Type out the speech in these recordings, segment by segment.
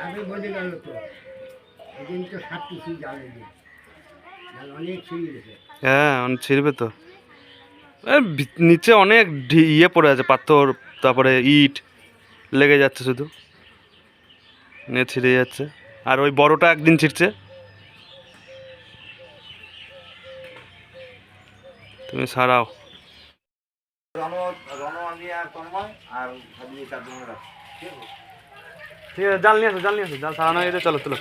আগে বলে গেল তো এদিন তো 7টি জাল দিয়ে জাল অনেক ছিঁড়ে গেছে। হ্যাঁ অনেক ছিঁড়বে তো। নিচে অনেক ইয়ে পড়ে আছে, পাথর, তারপরে ইট লেগে যাচ্ছে, শুধু নিয়ে ছিঁড়ে যাচ্ছে। আর ওই বড়টা একদিন ছিঁড়ছে। তুমি সারাও। ঠিক আছে, জাল নিয়ে আসো, জাল নিয়ে আসো, জাল সারানো হয়ে গেছে। চলো চলো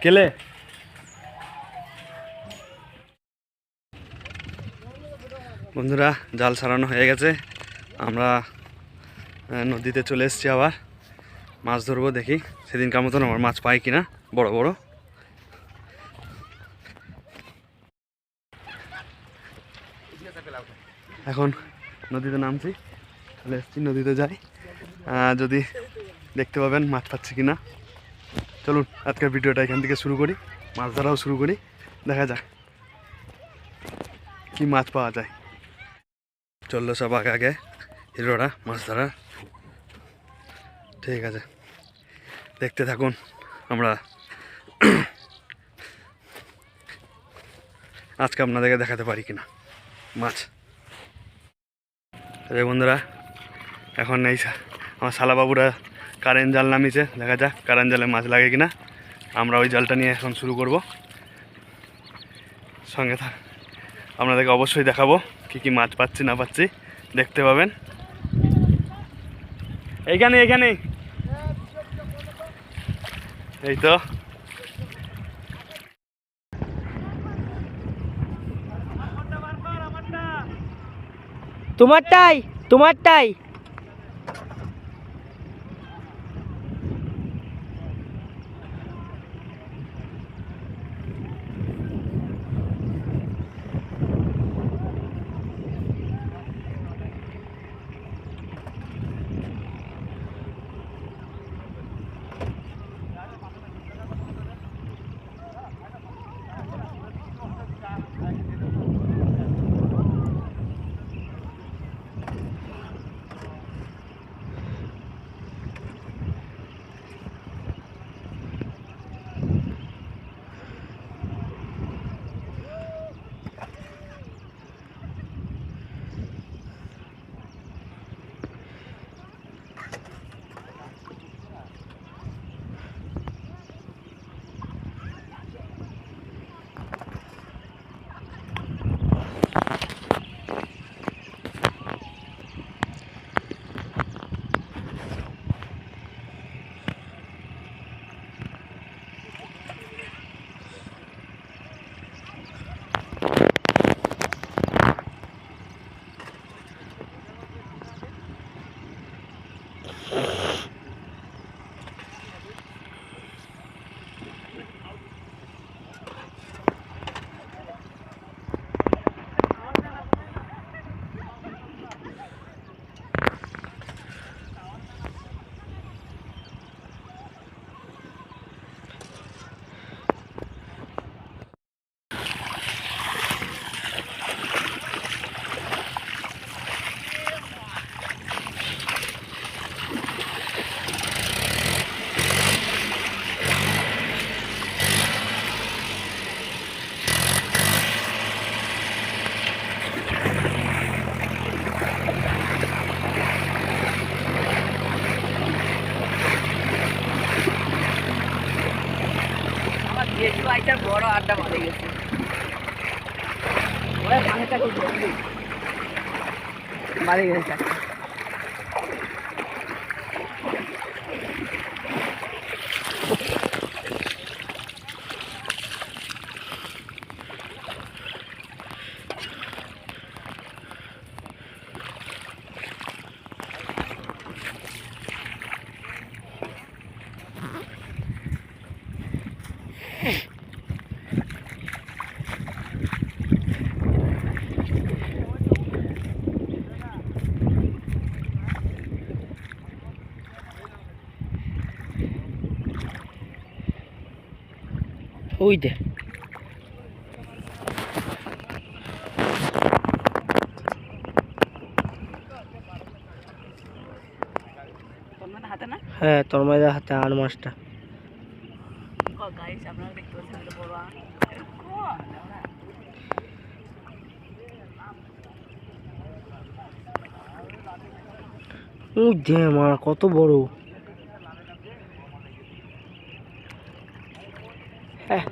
কেলে। বন্ধুরা, জাল সারানো হয়ে গেছে। আমরা নদীতে চলে এসেছি, আবার মাছ ধরবো। দেখি সেদিনকার মতন আমার মাছ পাই কিনা, বড় বড়। এখন নদীতে নামছি, চলে এসেছি, নদীতে যাই। যদি দেখতে পাবেন মাছ পাচ্ছি কিনা। চলুন আজকের ভিডিওটা এখান থেকে শুরু করি, মাছ ধরাও শুরু করি। দেখা যাক কি মাছ পাওয়া যায়। চললো সব আগে আগে হিরোরা মাছ ধরা। ঠিক আছে, দেখতে থাকুন। আমরা আজকে আপনাদেরকে দেখাতে পারি কিনা মাছ। বন্ধুরা, এখন এই আমার শালাবাবুরা কারেন্ট জাল নামিয়েছে। দেখা যাক কারেন্ট জালে মাছ লাগে কিনা। আমরা ওই জালটা নিয়ে এখন শুরু করব। সঙ্গে থাক, আপনাদেরকে অবশ্যই দেখাবো কি কি মাছ পাচ্ছি না পাচ্ছি, দেখতে পাবেন। এইখানে এইখানে এই তো। তোমারটাই তোমারটাই। বড় আড্ডা মারে গেছে। মারে গেছে। ওই দে হাতে হ্যাঁ তন্ময়দার হাতে আর মাছটা। গাইস আপনারা দেখতে পাচ্ছেন এটা বড় আড়। ওই দে মা কত বড়। হ্যাঁ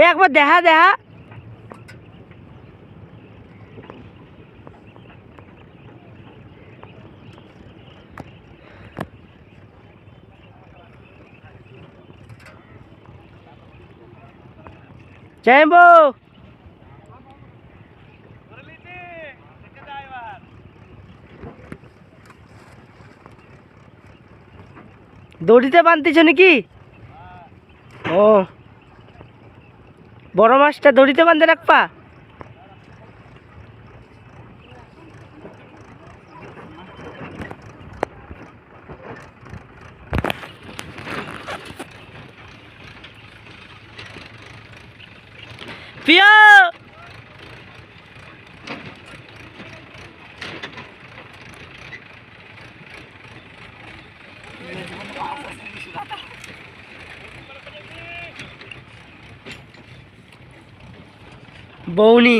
একবার দেখা দেখা। যাইবো দড়িতে বাঁধতেছ নাকি? ও বড় মাছটা দড়িতে বাঁধে রাখবা। পিয়া বৌনি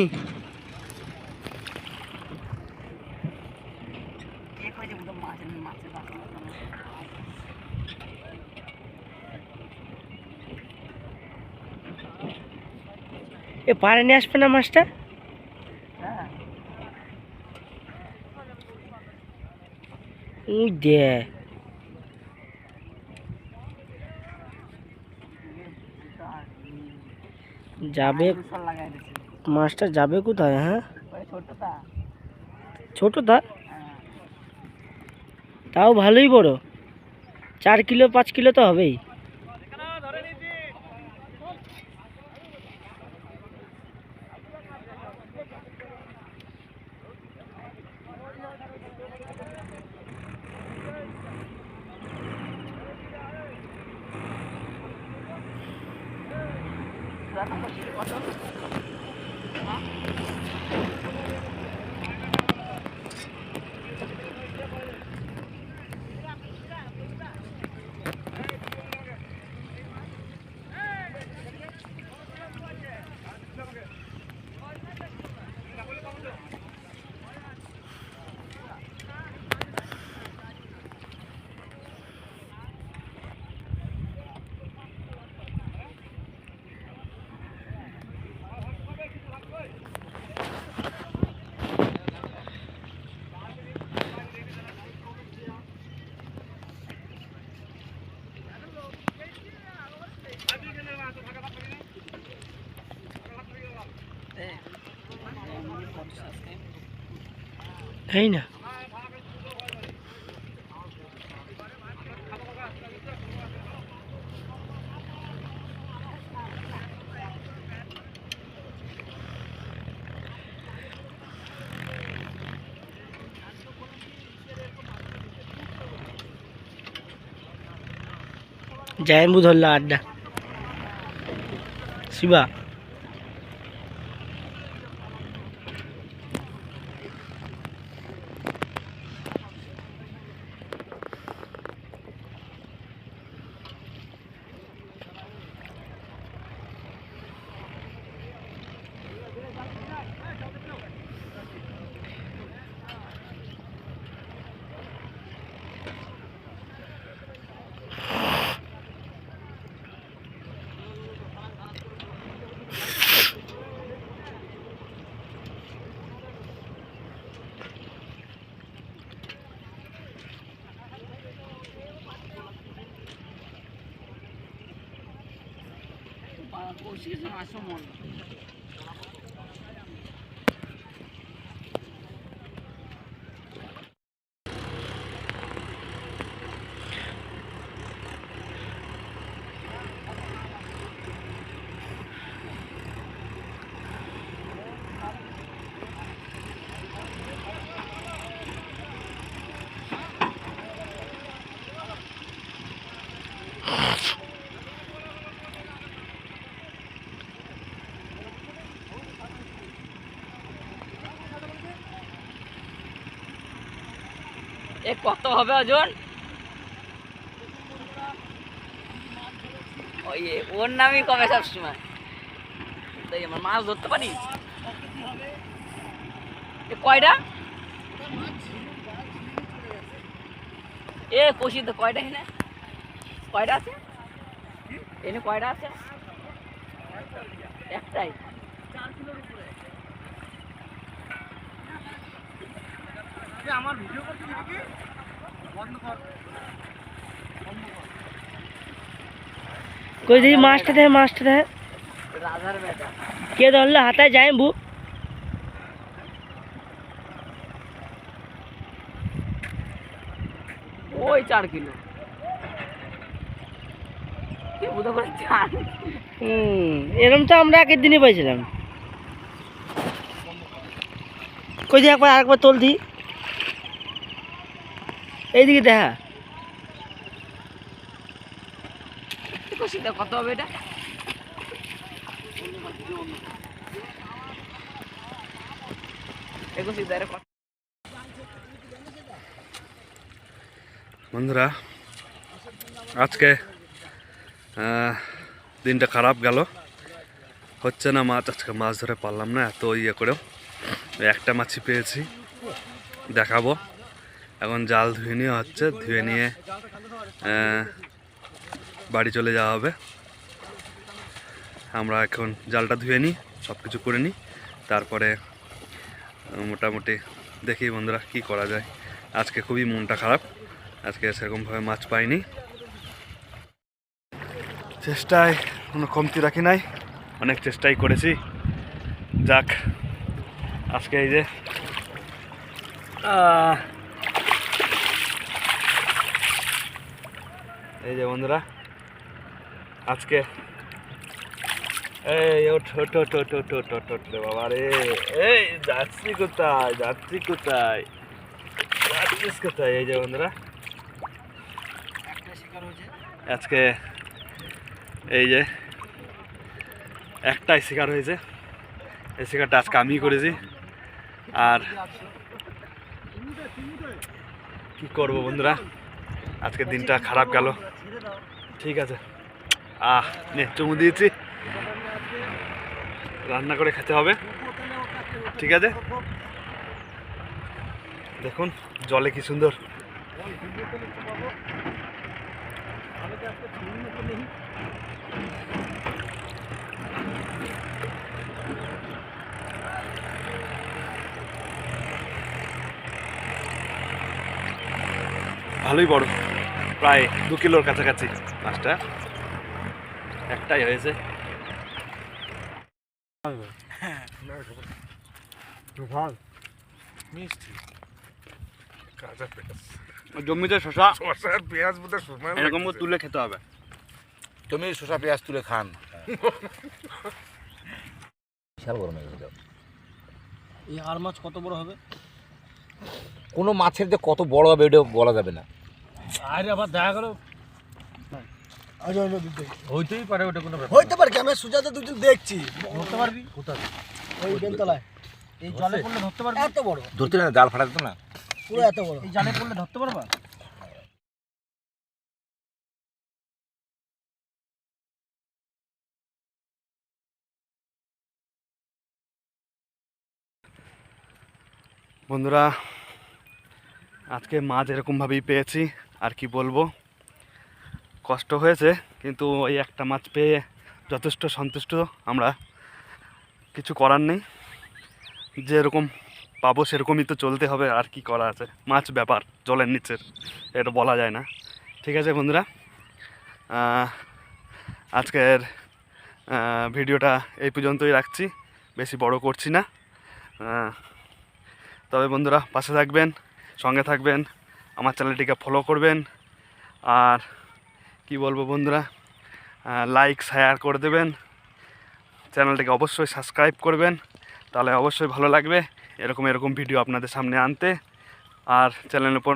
এ পারে নিয়ে আসবে না মাছটা। ওই দে যাবে মাছটা যাবে কোথায়? হ্যাঁ ছোটটা তাও ভালোই বড়, 4 কিলো 5 কিলো তো হবেই। এই না জয়ম্বু ধরলা আড্ডা শিবা। এ কত হবে ওজন? ওই ওর নামই কমে সবসময়। তাই আমার মাছ ধরতে পারি। এ কয়টা? এ কষি তো কয়টা এখানে? কয়টা আছে? এখানে কয়টা আছে? একটাই। আমার ভিডিও করতে দিবি বন্ধ কর। কই দিদি মাছটা দেয়, মাছটা দেয়। রাধার বেটা কে ধরলো হাতায় যায় বু? ওই 4 কিলো। এরকম তো আমরা আগের দিনই পাইছিলাম। কই দি একবার আরেকবার তোল দি। এইদিকে দেখা। কত হবে এটা? বন্ধুরা আজকে দিনটা খারাপ গেল, হচ্ছে না মাছ। আজকে মাছ ধরে পারলাম না, এত ইয়ে করেও একটা মাছই পেয়েছি, দেখাবো। এখন জাল ধুয়ে নেওয়া হচ্ছে, ধুয়ে নিয়ে বাড়ি চলে যাওয়া হবে। আমরা এখন জালটা ধুয়ে নিই, সব কিছু করে নিই, তারপরে মোটামুটি দেখি বন্ধুরা কি করা যায়। আজকে খুবই মনটা খারাপ, আজকে সেরকমভাবে মাছ পাইনি। চেষ্টায় কোনো কমতি রাখি নাই, অনেক চেষ্টাই করেছি। যাক, আজকে এই যে বন্ধুরা আজকে এই ওঠ ওঠ ওঠ ওঠ ওঠ ওঠ ওঠ ওঠ রে বাবা রে। এই যাচ্ছি কোথায়, যাচ্ছি কোথায়, যাচ্ছিস কোথায়? এই যে বন্ধুরা আজকে এই যে একটাই শিকার হয়েছে, এই শিকারটা আজকে আমিই করেছি। আর কি করবো বন্ধুরা, আজকে দিনটা খারাপ গেল। ঠিক আছে, নে চুমু দিয়েছি, রান্না করে খেতে হবে। ঠিক আছে, দেখুন জলে কি সুন্দর। ভালোই বড়, প্রায় 2 কিলোর কাছাকাছি মাছটা, একটাই হয়েছে। জমিতে শশা শসার পেঁয়াজ বোধহয় সময় এরকম তুলে খেতে হবে। তুমি শসা পেঁয়াজ তুলে খান। বিশাল বড় মাছ এটা। এই আর মাছ কত বড় হবে? কোনো মাছের যে কত বড় হবে এটা বলা যাবে না। আরে আবার দেখা করো। হইতেই পারে, ওটা কোনো ব্যাপার হইতে পারে কি, আমি সুজাতা দুদিন দেখছি। ধরতে পারবি? কোথায় ওই বেলতলায়। এই জলে পড়লে ধরতে পারবি? এত বড়। ধরতে না, জাল ফাটা দিত না পুরো এত বড়। এই জালে পড়লে ধরতে পারবা? বন্ধুরা আজকে মাছ এরকমভাবেই পেয়েছি, আর কি বলবো, কষ্ট হয়েছে, কিন্তু ওই একটা মাছ পেয়ে যথেষ্ট সন্তুষ্ট আমরা। কিছু করার নেই, যেরকম পাবো সেরকমই তো চলতে হবে, আর কি করা আছে। মাছ ব্যাপার, জলের নিচের, এটা বলা যায় না। ঠিক আছে বন্ধুরা, আজকের ভিডিওটা এই পর্যন্তই রাখছি, বেশি বড় করছি না। তবে বন্ধুরা পাশে থাকবেন, সঙ্গে থাকবেন, আমার চ্যানেলটিকে ফলো করবেন, আর কি বলবো বন্ধুরা, লাইক শেয়ার করে দেবেন, চ্যানেলটিকে অবশ্যই সাবস্ক্রাইব করবেন, তাহলে অবশ্যই ভালো লাগবে এরকম ভিডিও আপনাদের সামনে আনতে। আর চ্যানেলের উপর